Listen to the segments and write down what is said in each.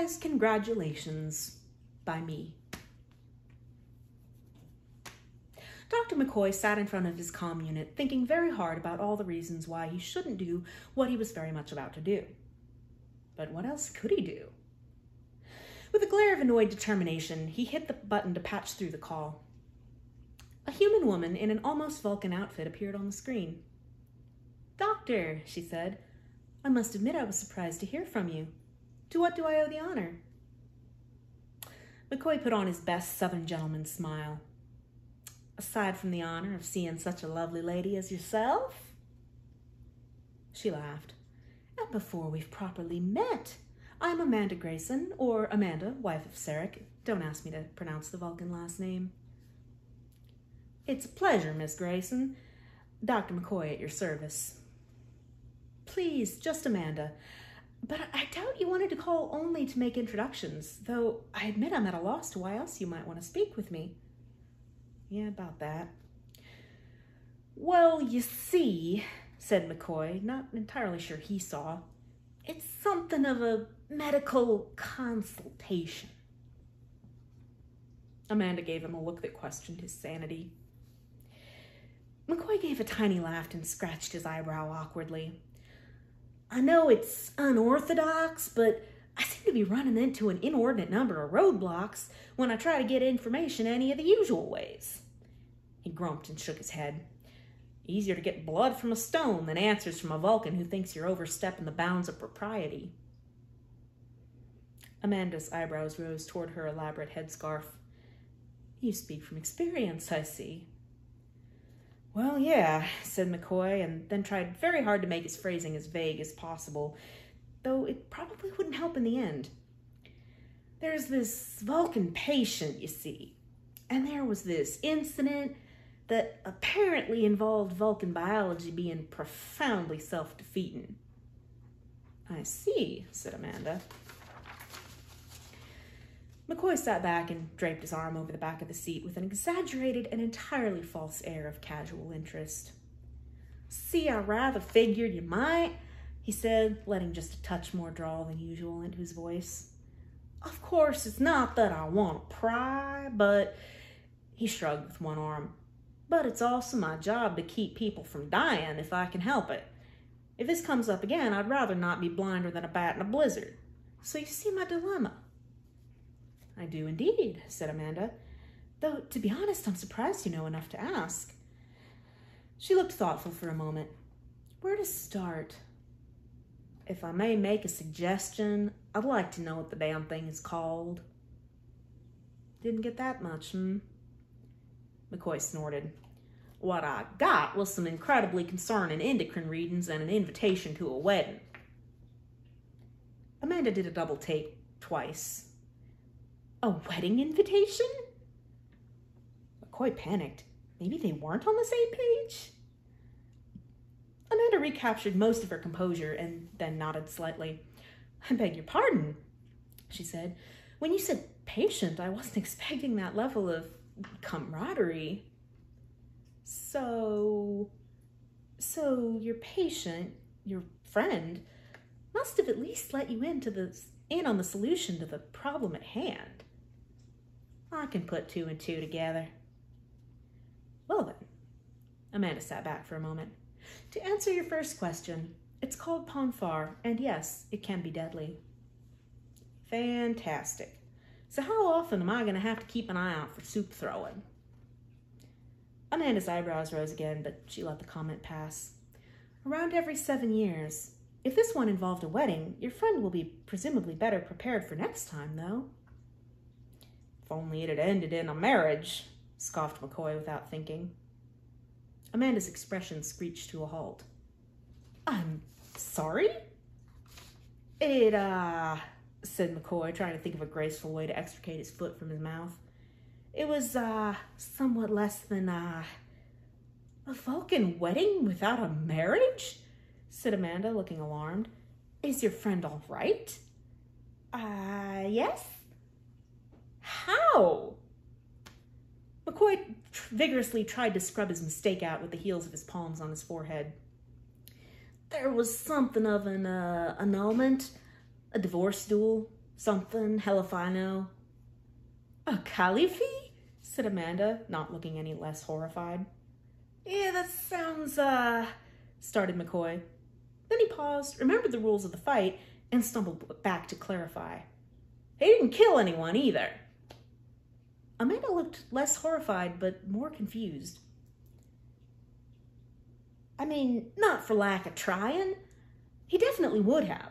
Surprise congratulations by me. Dr. McCoy sat in front of his comm unit, thinking very hard about all the reasons why he shouldn't do what he was very much about to do. But what else could he do? With a glare of annoyed determination, he hit the button to patch through the call. A human woman in an almost Vulcan outfit appeared on the screen. "Doctor," she said, "I must admit I was surprised to hear from you. To what do I owe the honor?" McCoy put on his best Southern gentleman smile. "Aside from the honor of seeing such a lovely lady as yourself?" She laughed. "And before we've properly met, I'm Amanda Grayson, or Amanda, wife of Sarek. Don't ask me to pronounce the Vulcan last name." "It's a pleasure, Miss Grayson. Dr. McCoy at your service." "Please, just Amanda. But I doubt you wanted to call only to make introductions, though I admit I'm at a loss to why else you might want to speak with me." "Yeah, about that." "Well, you see," said McCoy, not entirely sure he saw, "it's something of a medical consultation." Amanda gave him a look that questioned his sanity. McCoy gave a tiny laugh and scratched his eyebrow awkwardly. "I know it's unorthodox, but I seem to be running into an inordinate number of roadblocks when I try to get information any of the usual ways." He grumped and shook his head. "Easier to get blood from a stone than answers from a Vulcan who thinks you're overstepping the bounds of propriety." Amanda's eyebrows rose toward her elaborate headscarf. "You speak from experience, I see." "Well, yeah," said McCoy, and then tried very hard to make his phrasing as vague as possible, though it probably wouldn't help in the end. "There's this Vulcan patient, you see, and there was this incident that apparently involved Vulcan biology being profoundly self-defeating." "I see," said Amanda. McCoy sat back and draped his arm over the back of the seat with an exaggerated and entirely false air of casual interest. "See, I rather figured you might," he said, letting just a touch more drawl than usual into his voice. "Of course, it's not that I want to pry, but—" he shrugged with one arm. "But it's also my job to keep people from dying if I can help it. If this comes up again, I'd rather not be blinder than a bat in a blizzard. So you see my dilemma." "I do indeed," said Amanda. "Though, to be honest, I'm surprised you know enough to ask." She looked thoughtful for a moment. "Where to start? If I may make a suggestion, I'd like to know what the damn thing is called." "Didn't get that much, McCoy snorted. "What I got was some incredibly concerning endocrine readings and an invitation to a wedding." Amanda did a double take twice. "A wedding invitation?" McCoy panicked. Maybe they weren't on the same page? Amanda recaptured most of her composure and then nodded slightly. "I beg your pardon," she said. "When you said patient, I wasn't expecting that level of camaraderie." So your patient, your friend, must have at least let you in on the solution to the problem at hand." "I can put two and two together." "Well then," Amanda sat back for a moment. "To answer your first question, it's called Ponfar, and yes, it can be deadly." "Fantastic. So how often am I going to have to keep an eye out for soup throwing?" Amanda's eyebrows rose again, but she let the comment pass. "Around every 7 years. If this one involved a wedding, your friend will be presumably better prepared for next time, though." "If only it had ended in a marriage," scoffed McCoy without thinking. Amanda's expression screeched to a halt. "I'm sorry?" It said McCoy, trying to think of a graceful way to extricate his foot from his mouth. "It was, somewhat less than, a Vulcan wedding without a marriage?" said Amanda, looking alarmed. "Is your friend all right?" Yes." "How?" McCoy vigorously tried to scrub his mistake out with the heels of his palms on his forehead. "There was something of an annulment, a divorce duel, Something, hell if I know. A Khalifi? Said Amanda, not looking any less horrified. Yeah, that sounds, started McCoy. Then he paused, remembered the rules of the fight, and stumbled back to clarify. He didn't kill anyone either. Amanda looked less horrified, but more confused. I mean, not for lack of trying. He definitely would have.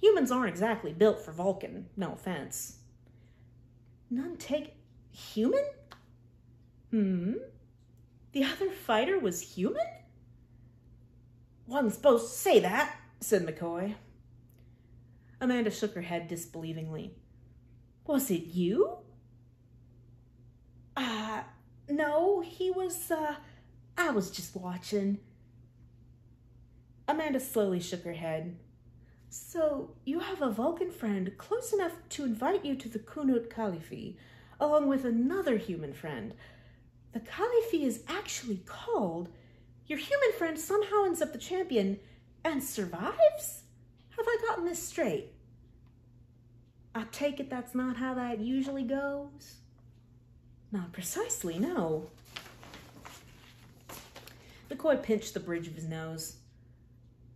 Humans aren't exactly built for Vulcan, no offense. None take... human? The other fighter was human? Wasn't supposed to say that, said McCoy. Amanda shook her head disbelievingly. Was it you? No, he was, I was just watching. Amanda slowly shook her head. So, you have a Vulcan friend close enough to invite you to the Kunut Khalifi, along with another human friend. The Khalifi is actually called. Your human friend somehow ends up the champion and survives? Have I gotten this straight? I take it that's not how that usually goes? Not precisely, no. McCoy pinched the bridge of his nose.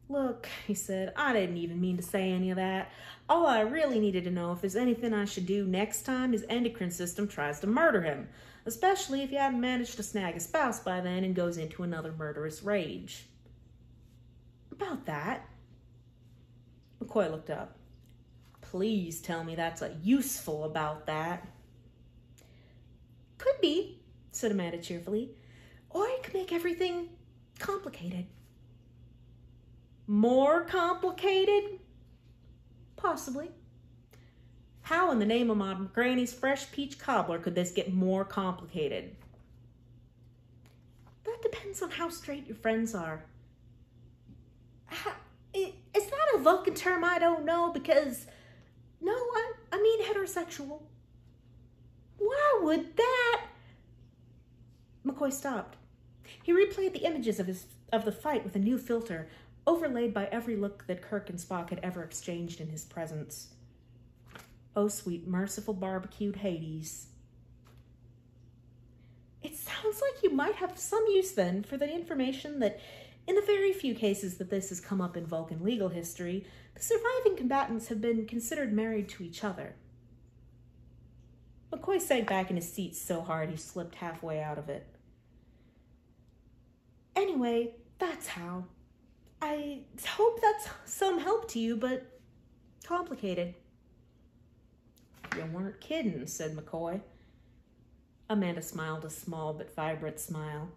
Look, he said, I didn't even mean to say any of that. All I really needed to know if there's anything I should do next time his endocrine system tries to murder him, especially if he hadn't managed to snag a spouse by then and goes into another murderous rage. About that? McCoy looked up. Please tell me that's a useful about that. Could be, said Amanda cheerfully, or it could make everything complicated. More complicated? Possibly. How in the name of my granny's fresh peach cobbler could this get more complicated? That depends on how straight your friends are. Is that a Vulcan term I don't know? Because, no, I mean heterosexual. Why would that? McCoy stopped. He replayed the images of the fight with a new filter, overlaid by every look that Kirk and Spock had ever exchanged in his presence. Oh, sweet, merciful, barbecued Hades. It sounds like you might have some use, then, for the information that, in the very few cases that this has come up in Vulcan legal history, the surviving combatants have been considered married to each other. McCoy sank back in his seat so hard he slipped halfway out of it. Anyway, that's how. I hope that's some help to you, but complicated. You weren't kidding, said McCoy. Amanda smiled a small but vibrant smile.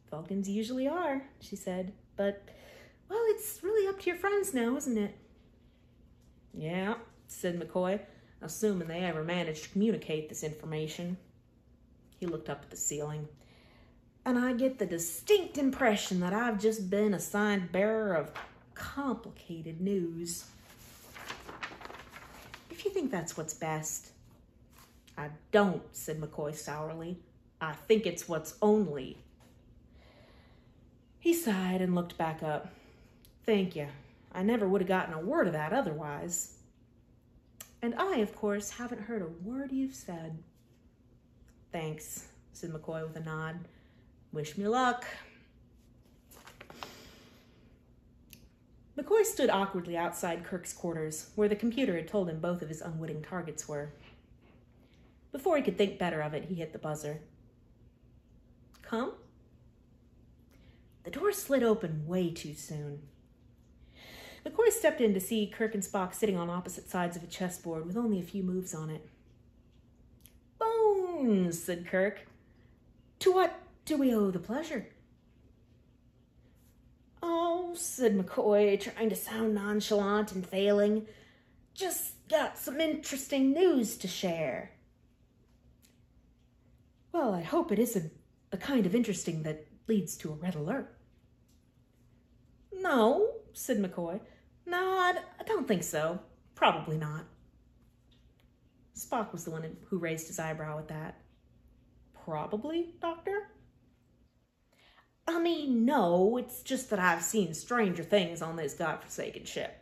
Vulcans usually are, she said, but, well, it's really up to your friends now, isn't it? Yeah, said McCoy, assuming they ever managed to communicate this information. He looked up at the ceiling. And I get the distinct impression that I've just been assigned bearer of complicated news. If you think that's what's best. I don't, said McCoy sourly. I think it's what's only. He sighed and looked back up. Thank you. I never would have gotten a word of that otherwise. And I, of course, haven't heard a word you've said. Thanks, said McCoy with a nod. Wish me luck. McCoy stood awkwardly outside Kirk's quarters, where the computer had told him both of his unwitting targets were. Before he could think better of it, he hit the buzzer. Come? The door slid open way too soon. McCoy stepped in to see Kirk and Spock sitting on opposite sides of a chessboard with only a few moves on it. Bones, said Kirk. To what do we owe the pleasure? Oh, said McCoy, trying to sound nonchalant and failing. Just got some interesting news to share. Well, I hope it isn't the kind of interesting that leads to a red alert. No, said McCoy. No, I don't think so. Probably not. Spock was the one who raised his eyebrow at that. Probably, Doctor? I mean, no, it's just that I've seen stranger things on this godforsaken ship.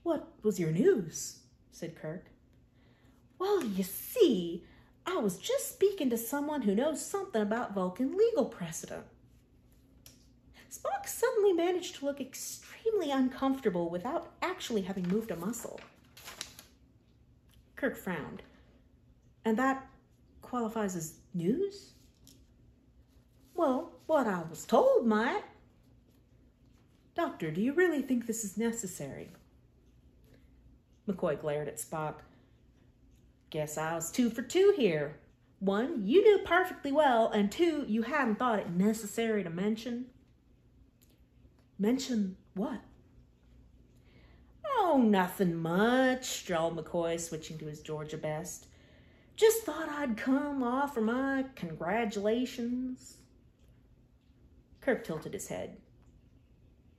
What was your news? Said Kirk. Well, you see, I was just speaking to someone who knows something about Vulcan legal precedent. Spock suddenly managed to look extremely uncomfortable without actually having moved a muscle. Kirk frowned. And that qualifies as news? Well, what I was told might. Doctor, do you really think this is necessary? McCoy glared at Spock. Guess I was 2 for 2 here. 1, you knew perfectly well, and 2, you hadn't thought it necessary to mention. Mention what? Oh, nothing much, drawled McCoy, switching to his Georgia best. Just thought I'd come offer my congratulations. Kirk tilted his head.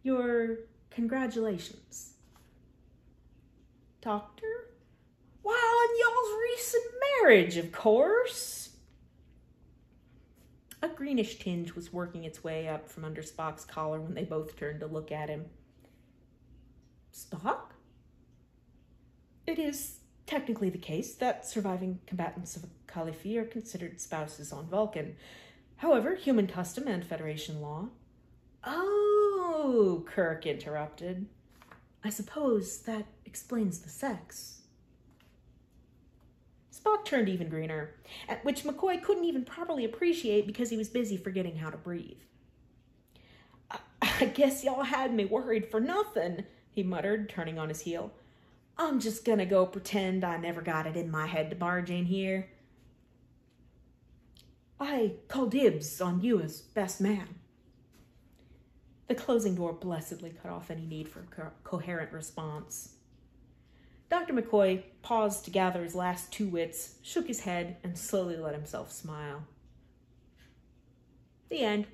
Your congratulations? Doctor? Why, on y'all's recent marriage, of course. A greenish tinge was working its way up from under Spock's collar when they both turned to look at him. Spock? It is technically the case that surviving combatants of a Khalifi are considered spouses on Vulcan. However, human custom and Federation law... Oh, Kirk interrupted. I suppose that explains the sex. Spock turned even greener, at which McCoy couldn't even properly appreciate because he was busy forgetting how to breathe. I guess y'all had me worried for nothing, he muttered, turning on his heel. I'm just gonna go pretend I never got it in my head to barge in here. I call dibs on you as best man. The closing door blessedly cut off any need for a coherent response. Dr. McCoy paused to gather his last 2 wits, shook his head, and slowly let himself smile. The end.